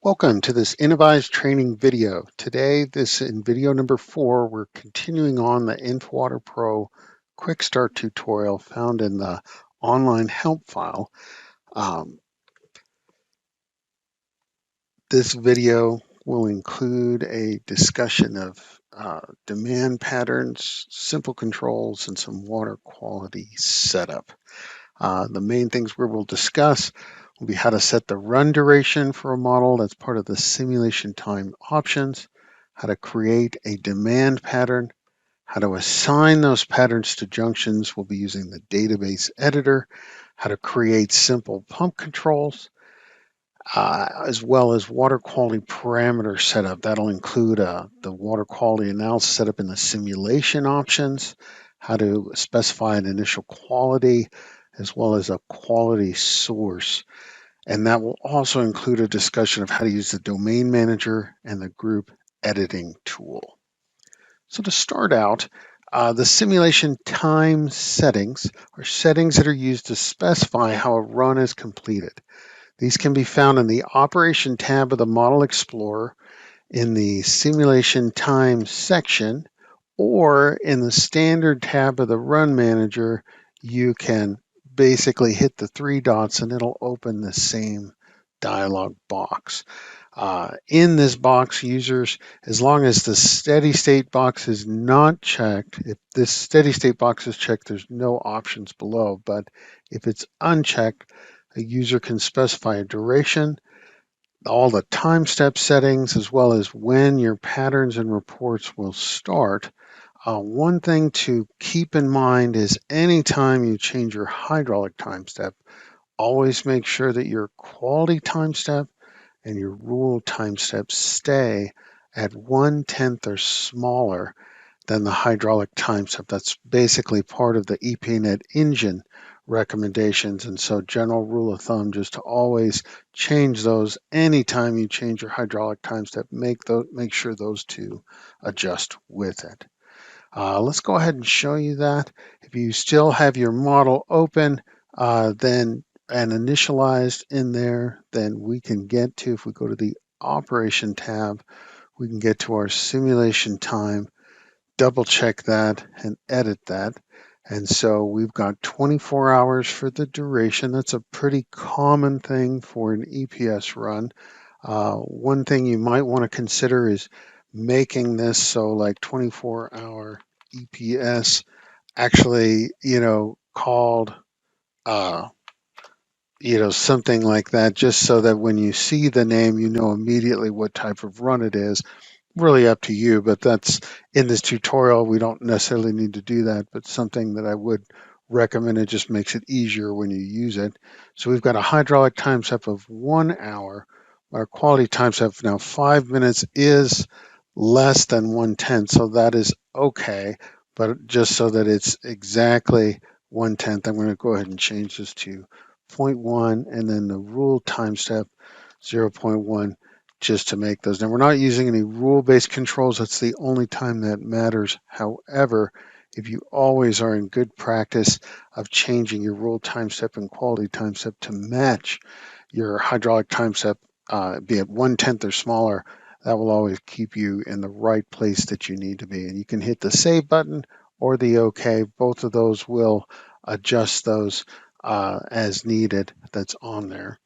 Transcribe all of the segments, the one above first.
Welcome to this Innovy's training video. Today, in video number 4, we're continuing on the Infowater Pro Quick Start tutorial found in the online help file. This video will include a discussion of demand patterns, simple controls, and some water quality setup. The main things we will discuss will be how to set the run duration for a model that's part of the simulation time options, how to create a demand pattern, how to assign those patterns to junctions. We'll be using the database editor, how to create simple pump controls, as well as water quality parameter setup. That'll include the water quality analysis setup in the simulation options, how to specify an initial quality, as well as a quality source. And that will also include a discussion of how to use the domain manager and the group editing tool. So to start out, the simulation time settings are settings that are used to specify how a run is completed. These can be found in the Operation tab of the Model Explorer, in the Simulation Time section, or in the Standard tab of the Run Manager. You can basically hit the 3 dots and it'll open the same dialog box. In this box, users, as long as the steady state box is not checked, if this steady state box is checked, there's no options below, but if it's unchecked, a user can specify a duration, all the time step settings, as well as when your patterns and reports will start. One thing to keep in mind is anytime you change your hydraulic time step, always make sure that your quality time step and your rule time step stay at 1/10 or smaller than the hydraulic time step. That's basically part of the EPNet engine recommendations. And so general rule of thumb, just to always change those anytime you change your hydraulic time step, make sure those two adjust with it. Let's go ahead and show you that. If you still have your model open, then and initialized in there, then we can get to, if we go to the Operation tab, we can get to our simulation time, double check that and edit that. And so we've got 24 hours for the duration. That's a pretty common thing for an EPS run. One thing you might want to consider is making this so like 24-hour EPS actually, called, something like that, just so that when you see the name, you know immediately what type of run it is. Really up to you, but that's in this tutorial. We don't necessarily need to do that, but something that I would recommend. It just makes it easier when you use it. So we've got a hydraulic time step of 1 hour. Our quality time step now 5 minutes is less than 1/10, so that is okay. But just so that it's exactly 1/10, I'm going to go ahead and change this to 0.1, and then the rule time step 0.1. Just to make those. Now, we're not using any rule-based controls. That's the only time that matters. However, if you always are in good practice of changing your rule time step and quality time step to match your hydraulic time step, be it 1/10 or smaller, that will always keep you in the right place that you need to be. And you can hit the save button or the OK. Both of those will adjust those as needed. That's on there.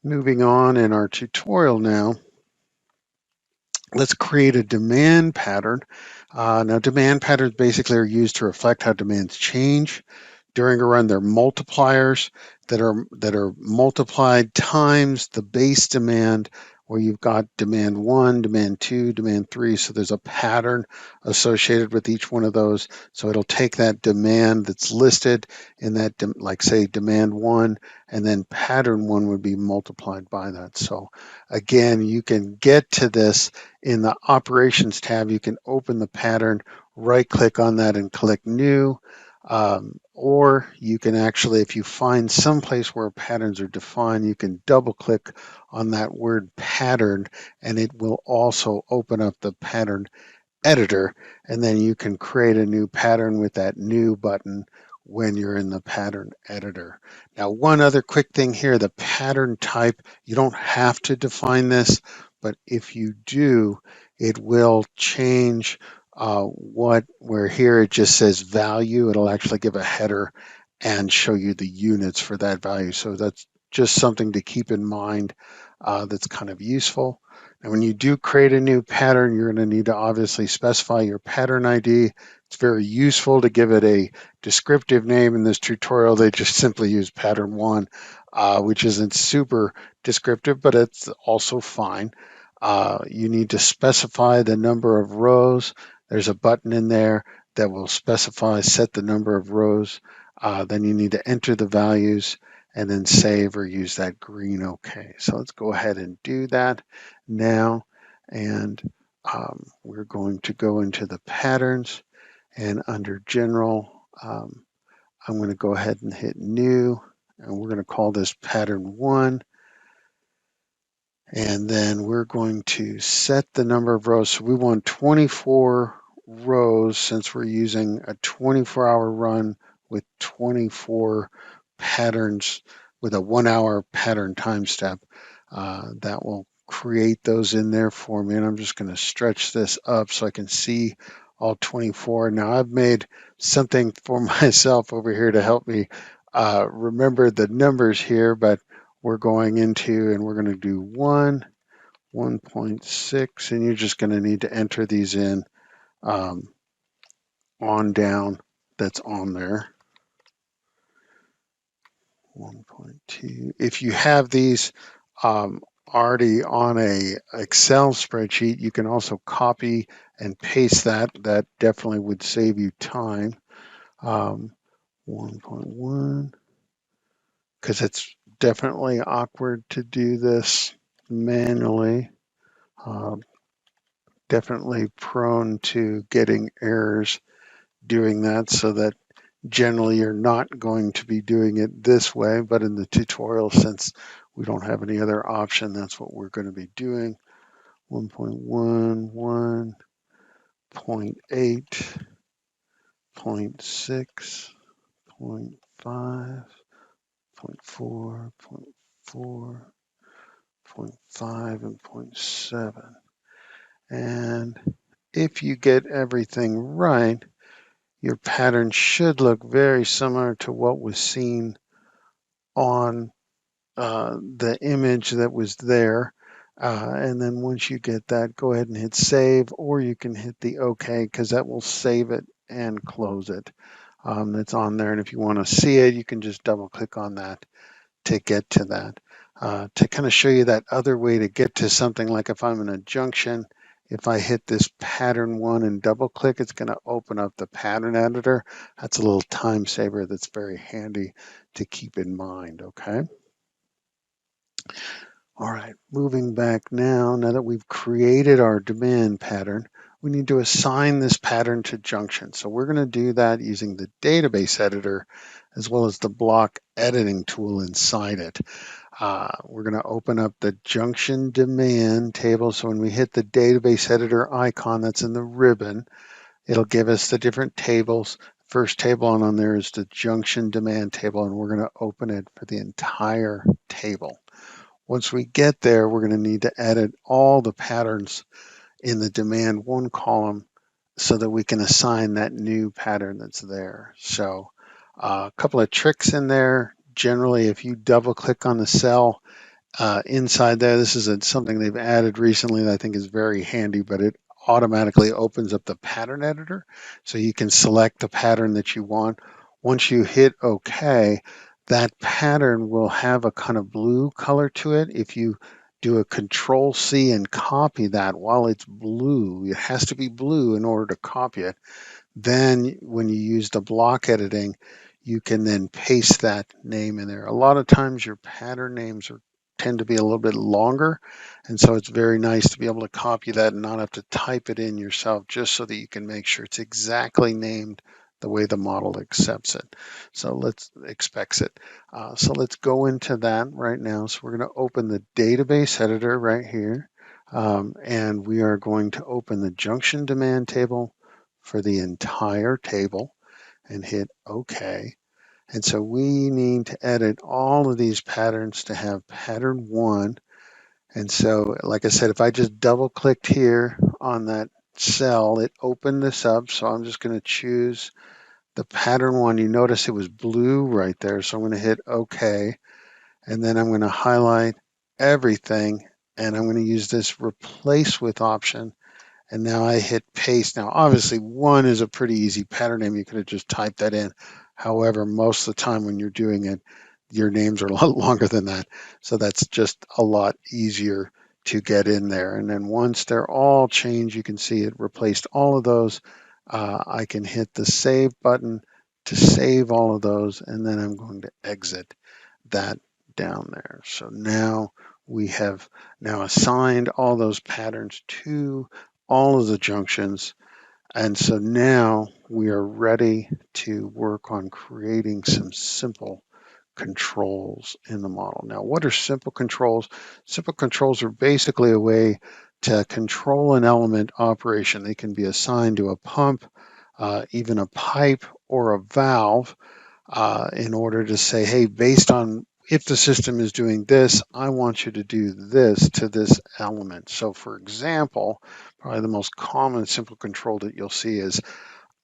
Moving on in our tutorial now, let's create a demand pattern. Now, demand patterns basically are used to reflect how demands change during a run. They're multipliers that are multiplied times the base demand, where you've got demand 1, demand 2, demand 3. So there's a pattern associated with each one of those. So it'll take that demand that's listed in that, like say demand 1, and then pattern 1 would be multiplied by that. So again, you can get to this in the Operations tab. You can open the pattern, right click on that and click New. Or you can actually, if you find some place where patterns are defined, you can double click on that word pattern, and it will also open up the pattern editor, and then you can create a new pattern with that new button, when you're in the pattern editor. Now, one other quick thing here, the pattern type, you don't have to define this, but if you do, it will change where here it just says value, it'll actually give a header and show you the units for that value. So that's just something to keep in mind that's kind of useful. And when you do create a new pattern, you're going to need to obviously specify your pattern ID. It's very useful to give it a descriptive name. In this tutorial, they just simply use pattern 1, which isn't super descriptive, but it's also fine. You need to specify the number of rows. There's a button in there that will specify, set the number of rows. Then you need to enter the values and then save or use that green OK. So let's go ahead and do that now. And we're going to go into the patterns, and under general, I'm going to go ahead and hit new, and we're going to call this pattern 1. And then we're going to set the number of rows. So we want 24 rows since we're using a 24-hour run with 24 patterns with a 1-hour pattern time step. That will create those in there for me. And I'm just going to stretch this up so I can see all 24. Now I've made something for myself over here to help me remember the numbers here, but we're going into and we're going to do 1.6, and you're just going to need to enter these in on down that's on there. 1.2. If you have these already on a Excel spreadsheet, you can also copy and paste that. That definitely would save you time. 1.1, because it's definitely awkward to do this manually. Definitely prone to getting errors doing that, so that generally you're not going to be doing it this way, but in the tutorial, since we don't have any other option, that's what we're going to be doing. 1.1, 1.8, 0.6, 0.5, 0.4, 0.4, 0.5, and 0.7. And if you get everything right, your pattern should look very similar to what was seen on the image that was there. And then once you get that, go ahead and hit save, or you can hit the OK, because that will save it and close it. It's on there. And if you want to see it, you can just double click on that to get to that. To kind of show you that other way to get to something, like if I'm in a junction, if I hit this pattern 1 and double click, it's going to open up the pattern editor. That's a little time saver that's very handy to keep in mind, okay? All right, moving back now that we've created our demand pattern, we need to assign this pattern to junction. So we're going to do that using the database editor as well as the block editing tool inside it. We're going to open up the junction demand table. So when we hit the database editor icon that's in the ribbon, it'll give us the different tables. First table on there is the junction demand table, and we're going to open it for the entire table. Once we get there, we're going to need to edit all the patterns in the demand 1 column so that we can assign that new pattern that's there. So a couple of tricks in there. Generally, if you double click on the cell inside there, this is something they've added recently that I think is very handy, but it automatically opens up the pattern editor. So you can select the pattern that you want. Once you hit OK, that pattern will have a kind of blue color to it. If you do a Control C and copy that while it's blue, it has to be blue in order to copy it. Then when you use the block editing, you can then paste that name in there. A lot of times your pattern names tend to be a little bit longer, and so it's very nice to be able to copy that and not have to type it in yourself, just so that you can make sure it's exactly named the way the model accepts it. So expects it. So let's go into that right now. So we're going to open the database editor right here, and we are going to open the junction demand table for the entire table. and hit OK. And so we need to edit all of these patterns to have pattern 1. And so, like I said, if I just double clicked here on that cell, it opened this up. So I'm just going to choose the pattern 1. You notice it was blue right there. So I'm going to hit OK. And then I'm going to highlight everything. And I'm going to use this replace with option. And now I hit paste. Now, obviously, 1 is a pretty easy pattern name. You could have just typed that in. However, most of the time when you're doing it, your names are a lot longer than that. So that's just a lot easier to get in there. And then once they're all changed, you can see it replaced all of those. I can hit the save button to save all of those. And then I'm going to exit that down there. So now we have now assigned all those patterns to all of the junctions. And so now we are ready to work on creating some simple controls in the model. Now, what are simple controls? Simple controls are basically a way to control an element operation. They can be assigned to a pump, even a pipe, or a valve in order to say, hey, based on if the system is doing this, I want you to do this to this element. So for example, probably the most common simple control that you'll see is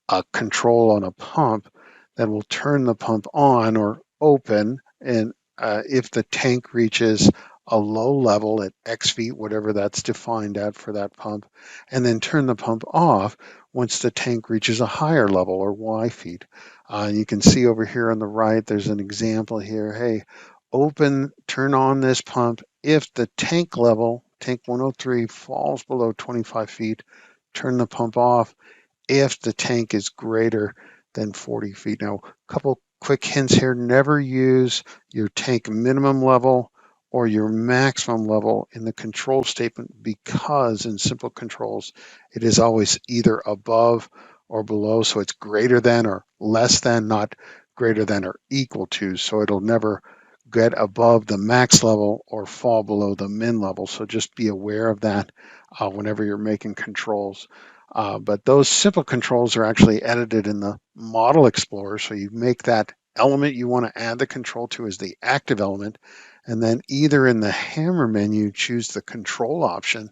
a control on a pump that will turn the pump on or open. And if the tank reaches a low level at X feet, whatever that's defined at for that pump, and then turn the pump off once the tank reaches a higher level or Y feet. You can see over here on the right, there's an example here. Hey, turn on this pump if the tank level, tank 103, falls below 25 feet, turn the pump off if the tank is greater than 40 feet. Now, a couple quick hints here. Never use your tank minimum level or your maximum level in the control statement, because in simple controls, it is always either above or below. So it's greater than or less than, not greater than or equal to. So it'll never get above the max level or fall below the min level. So just be aware of that whenever you're making controls. But those simple controls are actually edited in the Model Explorer. So you make that element you want to add the control to as the active element, and then either in the hammer menu, choose the control option,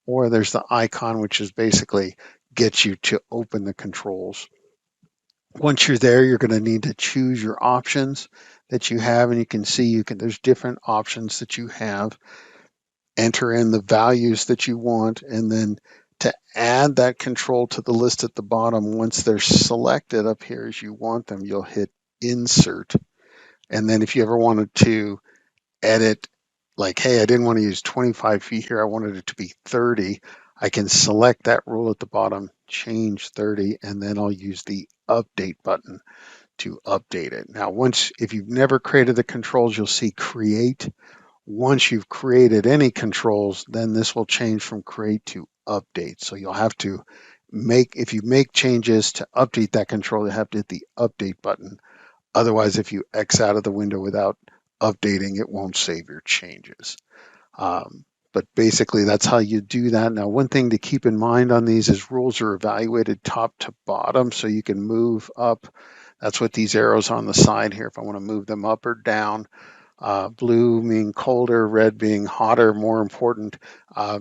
or there's the icon, which is basically gets you to open the controls. Once you're there, you're going to need to choose your options that you have, and you can see there's different options that you have. Enter in the values that you want, and then to add that control to the list at the bottom, once they're selected up here as you want them, you'll hit insert. And then if you ever wanted to edit, like, hey, I didn't want to use 25 feet here, I wanted it to be 30, I can select that rule at the bottom, change 30, and then I'll use the update button to update it. Now, if you've never created the controls, you'll see create. Once you've created any controls, then this will change from create to update. So you'll have to if you make changes to update that control, you have to hit the update button. Otherwise, if you X out of the window without updating, it won't save your changes. But basically, that's how you do that. Now, one thing to keep in mind on these is rules are evaluated top to bottom, so you can move up. That's what these arrows on the side here, if I want to move them up or down. Blue being colder, red being hotter, more important,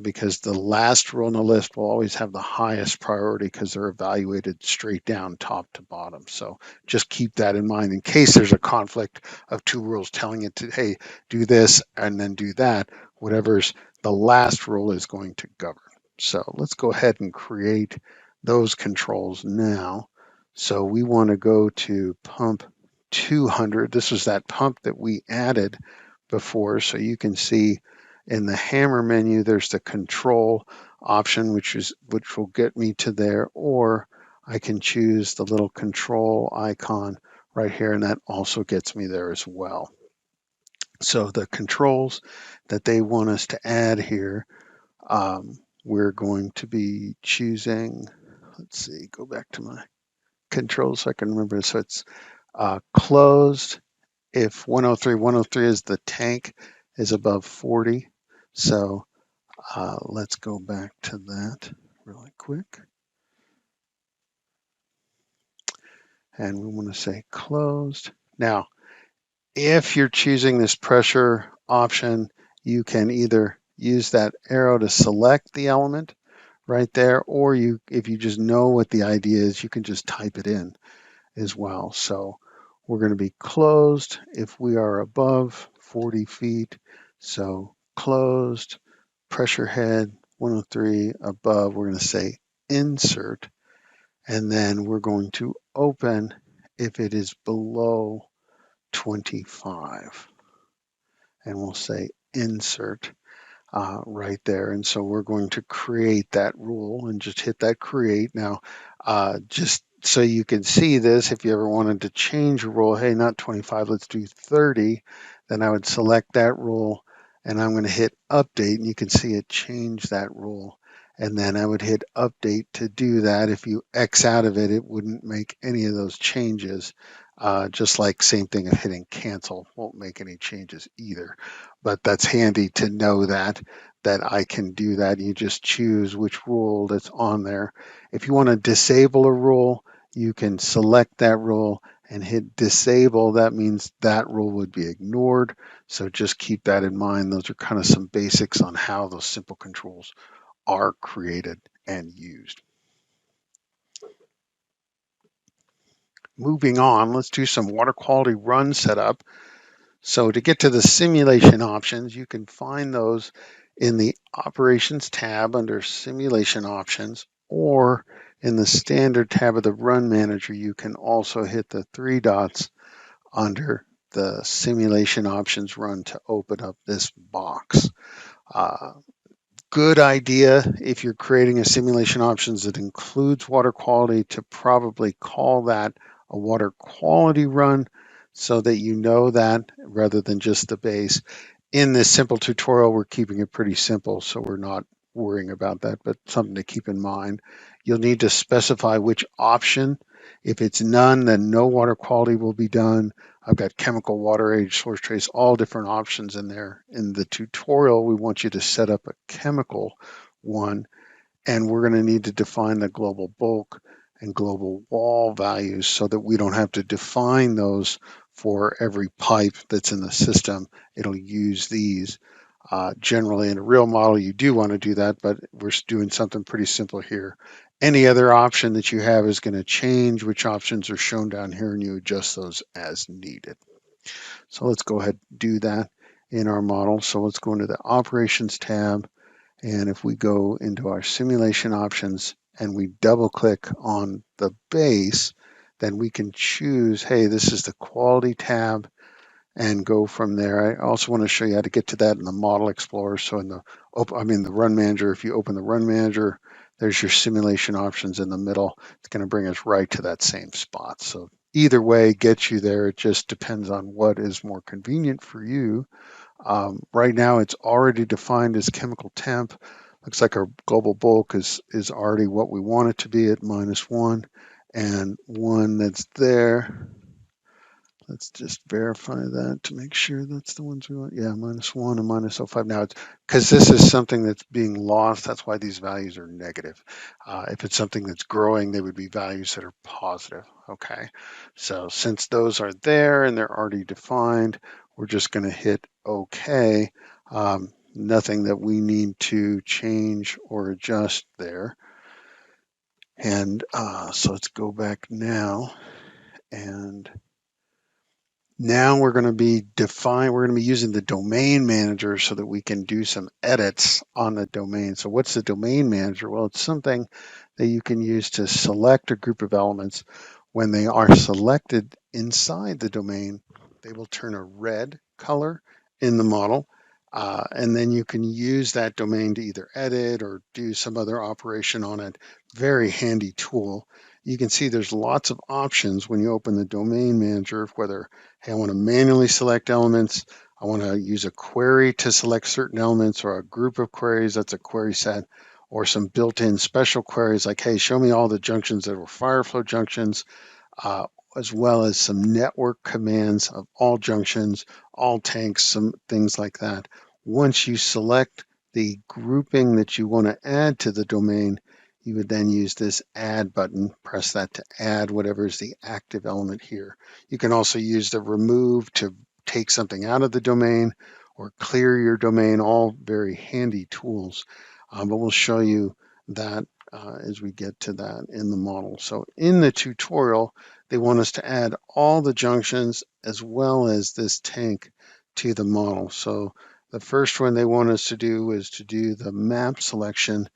because the last rule on the list will always have the highest priority because they're evaluated straight down, top to bottom. So just keep that in mind in case there's a conflict of two rules telling it to, hey, do this and then do that. Whatever's the last rule is going to govern. So let's go ahead and create those controls now. So we want to go to pump 200. This was that pump that we added before. So you can see in the hammer menu, there's the control option, which will get me to there, or I can choose the little control icon right here, and that also gets me there as well. So the controls that they want us to add here, we're going to be choosing, let's see, go back to my controls so I can remember. So it's closed if 103 is the tank is above 40. So let's go back to that really quick. and we want to say closed. Now, if you're choosing this pressure option, you can either use that arrow to select the element right there, or if you just know what the idea is, you can just type it in as well. So we're going to be closed if we are above 40 feet. So closed, pressure head 103 above, we're going to say insert, and then we're going to open if it is below 25, and we'll say insert right there. And so we're going to create that rule and just hit that create. Now, just so you can see this, if you ever wanted to change a rule, hey, not 25, let's do 30, then I would select that rule and I'm going to hit update, and you can see it change that rule. And then I would hit update to do that. If you X out of it, it wouldn't make any of those changes. Just like same thing of hitting cancel won't make any changes either. But that's handy to know that I can do that. You just choose which rule that's on there. If you want to disable a rule, you can select that rule and hit disable. That means that rule would be ignored. So just keep that in mind. Those are kind of some basics on how those simple controls are created and used. Moving on, let's do some water quality run setup. So to get to the simulation options, you can find those in the Operations tab under Simulation Options, or in the Standard tab of the Run Manager, you can also hit the three dots under the Simulation Options Run to open up this box. Good idea if you're creating a simulation options that includes water quality to probably call that a water quality run, so that you know that rather than just the base. In this simple tutorial, we're keeping it pretty simple, so we're not worrying about that, but something to keep in mind. You'll need to specify which option. If it's none, then no water quality will be done. I've got chemical, water age, source trace, all different options in there. In the tutorial, we want you to set up a chemical one, and we're going to need to define the global bulk and global wall values so that we don't have to define those for every pipe that's in the system. It'll use these. Generally, in a real model, you do want to do that, but we're doing something pretty simple here. Any other option that you have is going to change which options are shown down here, and you adjust those as needed. So let's go ahead and do that in our model. So let's go into the Operations tab, and if we go into our simulation options and we double click on the base, then we can choose, hey, this is the quality tab, and go from there. I also want to show you how to get to that in the Model Explorer. So in the Run Manager, if you open the Run Manager, there's your simulation options in the middle. It's going to bring us right to that same spot. So either way gets you there. It just depends on what is more convenient for you. Right now, it's already defined as chemical temp. Looks like our global bulk is already what we want it to be at -1, and one that's there. Let's just verify that to make sure that's the ones we want. Yeah, -1 and -05. Now, it's because this is something that's being lost. That's why these values are negative. If it's something that's growing, they would be values that are positive. Okay, so since those are there and they're already defined, we're just going to hit OK. Nothing that we need to change or adjust there. And so let's go back now, and now we're going to be using the domain manager so that we can do some edits on the domain. So what's the domain manager? Well, it's something that you can use to select a group of elements. When they are selected inside the domain, they will turn a red color in the model. And then you can use that domain to either edit or do some other operation on it. Very handy tool. You can see there's lots of options when you open the domain manager, whether, hey, I want to manually select elements, I want to use a query to select certain elements, or a group of queries, that's a query set, or some built-in special queries like, hey, show me all the junctions that were fire flow junctions, as well as some network commands of all junctions, all tanks, some things like that. Once you select the grouping that you want to add to the domain, you would then use this add button, press that to add whatever is the active element here. You can also use the remove to take something out of the domain or clear your domain, all very handy tools. But we'll show you that as we get to that in the model. So in the tutorial, they want us to add all the junctions as well as this tank to the model. So the first one they want us to do is to do the map selection.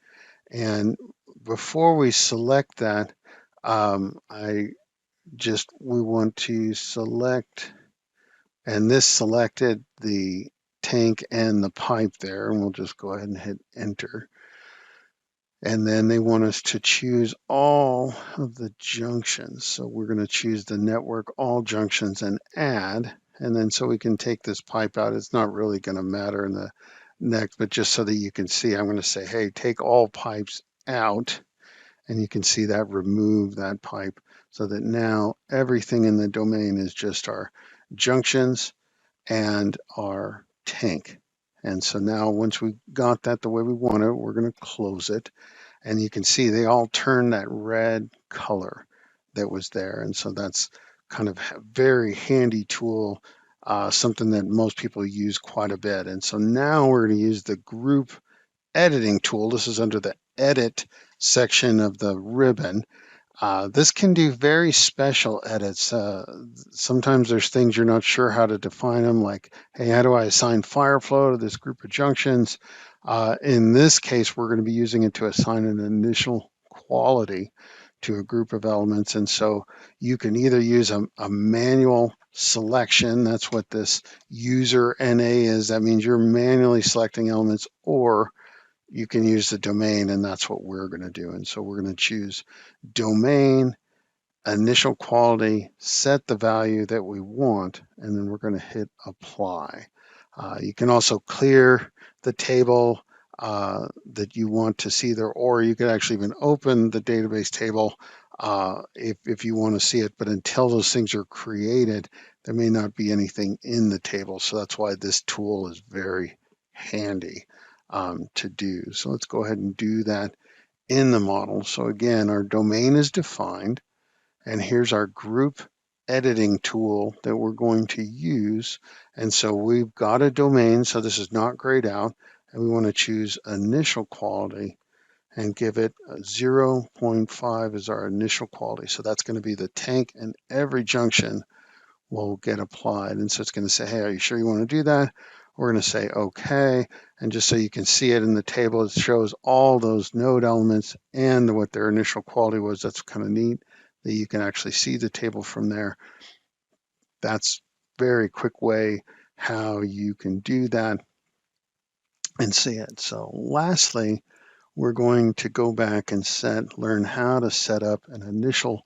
And before we select that, we want to select, and this selected the tank and the pipe there, and we'll just go ahead and hit enter. And then they want us to choose all of the junctions. So we're going to choose the network, all junctions, and add. And then so we can take this pipe out. It's not really going to matter in the next, but just so that you can see, I'm going to say, hey, take all pipes out. And you can see that remove that pipe so that now everything in the domain is just our junctions and our tank. And so now once we got that the way we want it, we're going to close it. And you can see they all turn that red color that was there. And so that's kind of a very handy tool, something that most people use quite a bit. And so now we're going to use the group editing tool. This is under the edit section of the ribbon. This can do very special edits. Sometimes there's things you're not sure how to define them, like, hey, how do I assign fire flow to this group of junctions? In this case, we're going to be using it to assign an initial quality to a group of elements. And so you can either use a manual selection. That's what this user NA is. That means you're manually selecting elements, or you can use the domain, and that's what we're going to do. And so we're going to choose domain, initial quality, set the value that we want, and then we're going to hit apply. You can also clear the table that you want to see there, or you could actually even open the database table if you want to see it. But until those things are created, there may not be anything in the table. So that's why this tool is very handy to do. So let's go ahead and do that in the model. So again, our domain is defined, and here's our group editing tool that we're going to use. And so we've got a domain, so this is not grayed out, and we want to choose initial quality and give it a 0.5 as our initial quality. So that's going to be the tank, and every junction will get applied. And so it's going to say, hey, are you sure you want to do that? We're going to say okay. And just so you can see it in the table, it shows all those node elements and what their initial quality was. That's kind of neat that you can actually see the table from there. That's a very quick way how you can do that and see it. So lastly, we're going to go back and learn how to set up an initial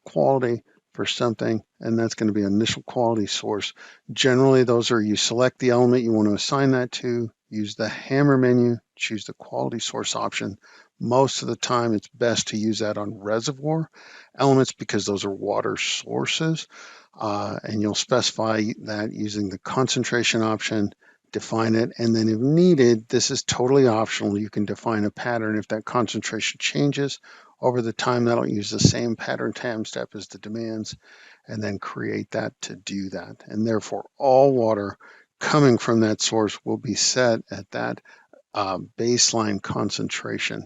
quality for something, and that's going to be initial quality source. Generally, those are, you select the element you want to assign that to, use the hammer menu, choose the quality source option. Most of the time, it's best to use that on reservoir elements because those are water sources, and you'll specify that using the concentration option, define it, and then if needed, this is totally optional. You can define a pattern if that concentration changes over the time. That'll use the same pattern time step as the demands, and then create that to do that. And therefore, all water coming from that source will be set at that baseline concentration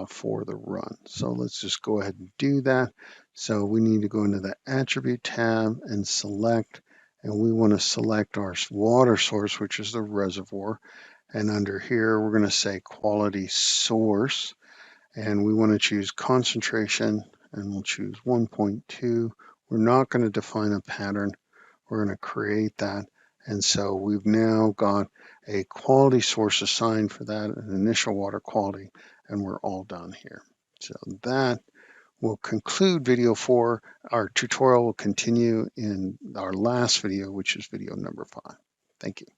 for the run. So let's just go ahead and do that. So we need to go into the attribute tab and select, and we want to select our water source, which is the reservoir. And under here, we're going to say quality source, and we want to choose concentration, and we'll choose 1.2. We're not going to define a pattern. We're going to create that. And so we've now got a quality source assigned for that, an initial water quality, and we're all done here. So that will conclude video 4. Our tutorial will continue in our last video, which is video number 5. Thank you.